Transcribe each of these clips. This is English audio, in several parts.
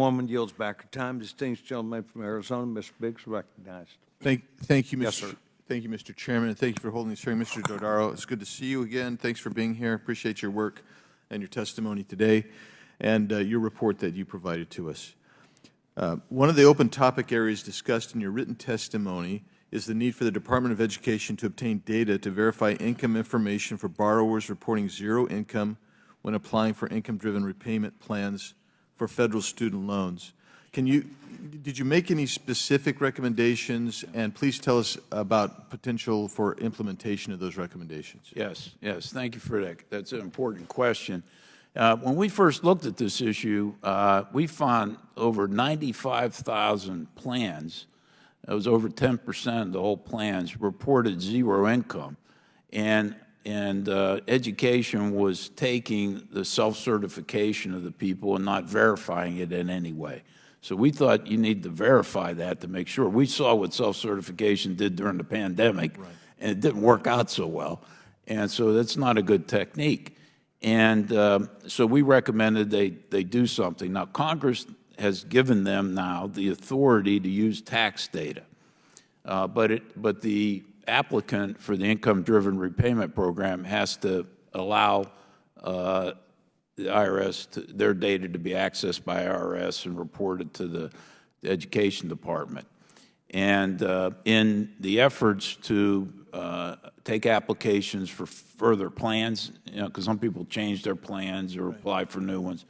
gentlewoman yields back her time. Distinguished gentleman from Arizona, Mr. Biggs, recognized. Thank you, Mr. Yes, sir. Thank you, Mr. Chairman, and thank you for holding this hearing. Mr. Dodaro, it's good to see you again. Thanks for being here. Appreciate your work and your testimony today and your report that you provided to us. One of the open topic areas discussed in your written testimony is the need for the Department of Education to obtain data to verify income information for borrowers reporting zero income when applying for income-driven repayment plans for federal student loans. Did you make any specific recommendations, and please tell us about potential for implementation of those recommendations? Yes, thank you for that. That's an important question. When we first looked at this issue, we found over 95,000 plans. It was over 10% of the whole plans reported zero income, and education was taking the self-certification of the people and not verifying it in any way. So we thought you need to verify that to make sure. We saw what self-certification did during the pandemic, right, and it didn't work out so well. And so that's not a good technique. And so we recommended they do something. Now, Congress has given them now the authority to use tax data. But the applicant for the income-driven repayment program has to allow the IRS, their data to be accessed by IRS and reported to the Education Department. And in the efforts to take applications for further plans, because some people change their plans or apply for new ones,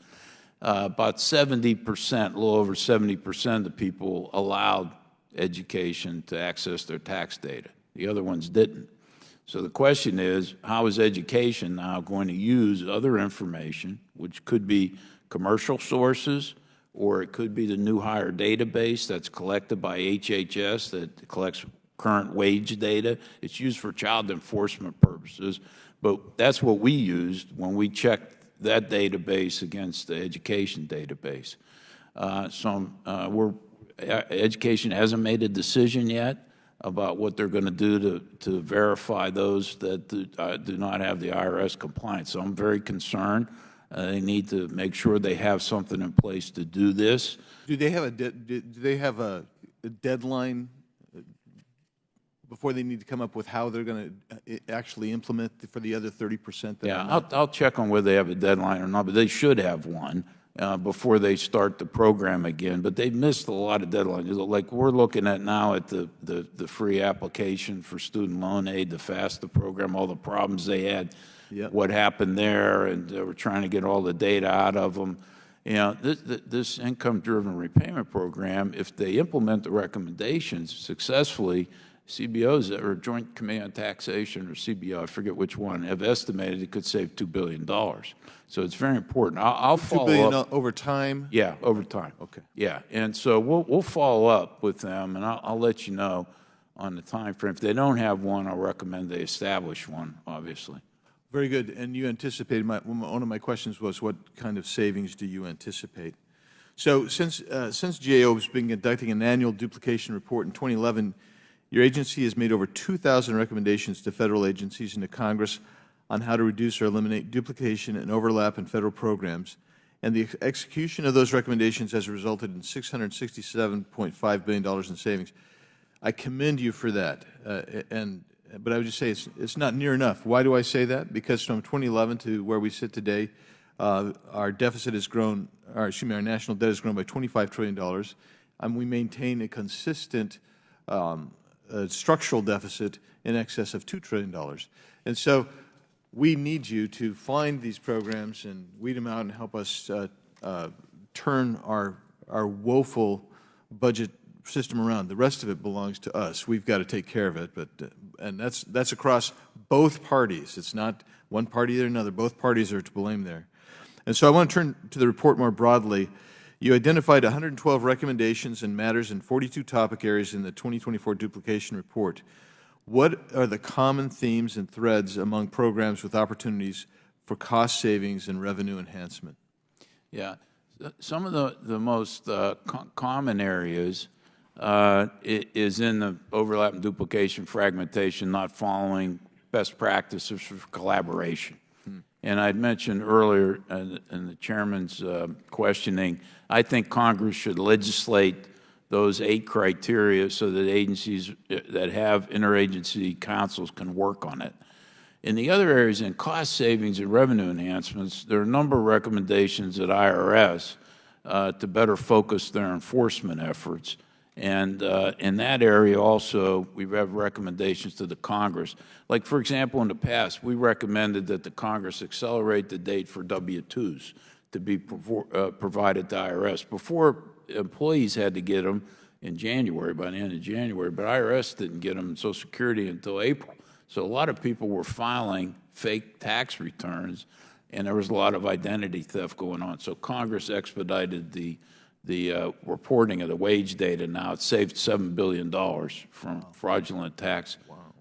about 70%, a little over 70% of the people allowed education to access their tax data. The other ones didn't. So the question is, how is education now going to use other information, which could be commercial sources, or it could be the new hire database that's collected by HHS that collects current wage data. It's used for child enforcement purposes, but that's what we used when we checked that database against the education database. Education hasn't made a decision yet about what they're going to do to verify those that do not have the IRS compliance. So I'm very concerned. They need to make sure they have something in place to do this. Do they have a deadline before they need to come up with how they're going to actually implement for the other 30%? Yeah, I'll check on whether they have a deadline or not, but they should have one before they start the program again. But they've missed a lot of deadlines. Like we're looking at now at the free application for student loan aid, the FAFSA program, all the problems they had, yep, what happened there, and they were trying to get all the data out of them. This income-driven repayment program, if they implement the recommendations successfully, CBOs, or Joint Committee on Taxation, or CBO, I forget which one, have estimated it could save $2 billion. So it's very important. I'll follow $2 billion up. Over time? Yeah, over time. Okay. Yeah, and so we'll follow up with them, and I'll let you know on the time frame. If they don't have one, I'll recommend they establish one, obviously. Very good. And you anticipated, one of my questions was, what kind of savings do you anticipate? So since GAO has been conducting an annual duplication report in 2011, your agency has made over 2,000 recommendations to federal agencies and to Congress on how to reduce or eliminate duplication and overlap in federal programs, and the execution of those recommendations has resulted in $667.5 billion in savings. I commend you for that, but I would just say it's not near enough. Why do I say that? Because from 2011 to where we sit today, our deficit has grown, our national debt has grown by $25 trillion, and we maintain a consistent structural deficit in excess of $2 trillion. And so we need you to find these programs and weed them out and help us turn our woeful budget system around. The rest of it belongs to us. We've got to take care of it, and that's across both parties. It's not one party or another. Both parties are to blame there. And so I want to turn to the report more broadly. You identified 112 recommendations and matters in 42 topic areas in the 2024 duplication report. What are the common themes and threads among programs with opportunities for cost savings and revenue enhancement? Yeah, some of the most common areas is in the overlap and duplication, fragmentation, not following best practices for collaboration. And I'd mentioned earlier in the Chairman's questioning, I think Congress should legislate those 8 criteria so that agencies that have interagency councils can work on it. In the other areas, in cost savings and revenue enhancements, there are a number of recommendations at IRS to better focus their enforcement efforts. And in that area also, we have recommendations to the Congress. Like, for example, in the past, we recommended that the Congress accelerate the date for W-2s to be provided to IRS. Before, employees had to get them in January, by the end of January, but IRS didn't get them in Social Security until April. So a lot of people were filing fake tax returns, and there was a lot of identity theft going on. So Congress expedited the reporting of the wage data. Now it's saved $7 billion from fraudulent tax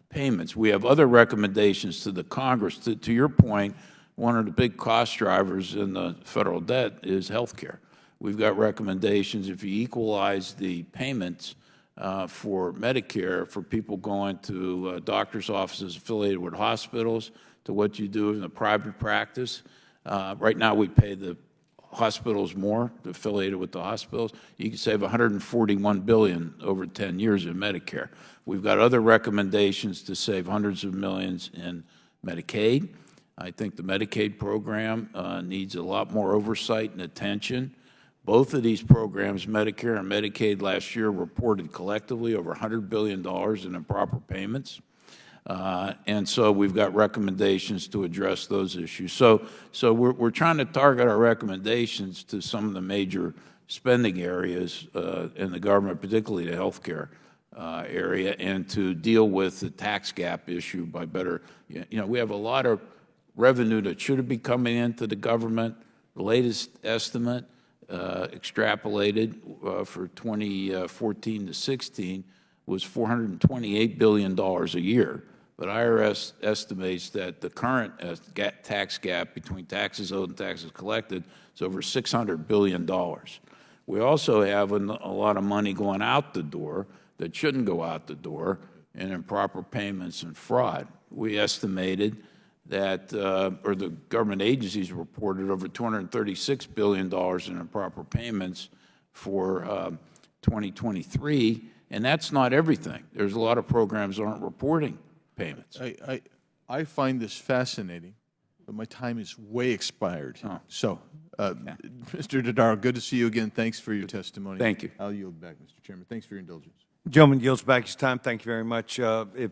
payments. We have other recommendations to the Congress. To your point, one of the big cost drivers in the federal debt is health care. We've got recommendations if you equalize the payments for Medicare for people going to doctor's offices affiliated with hospitals to what you do in the private practice. Right now we pay the hospitals more, affiliated with the hospitals. You can save $141 billion over 10 years in Medicare. We've got other recommendations to save hundreds of millions in Medicaid. I think the Medicaid program needs a lot more oversight and attention. Both of these programs, Medicare and Medicaid, last year reported collectively over $100 billion in improper payments. And so we've got recommendations to address those issues. So we're trying to target our recommendations to some of the major spending areas in the government, particularly the health care area, and to deal with the tax gap issue by better, we have a lot of revenue that should be coming into the government. The latest estimate extrapolated for 2014 to 16 was $428 billion a year. But IRS estimates that the current tax gap between taxes owed and taxes collected is over $600 billion. We also have a lot of money going out the door that shouldn't go out the door in improper payments and fraud. We estimated that, or the government agencies reported over $236 billion in improper payments for 2023, and that's not everything. There's a lot of programs that aren't reporting payments. I find this fascinating, but my time is way expired. Oh. So, Mr. Dodaro, good to see you again. Thanks for your testimony. Thank you. I'll yield back, Mr. Chairman. Thanks for your indulgence. Gentleman yields back his time. Thank you very much. If the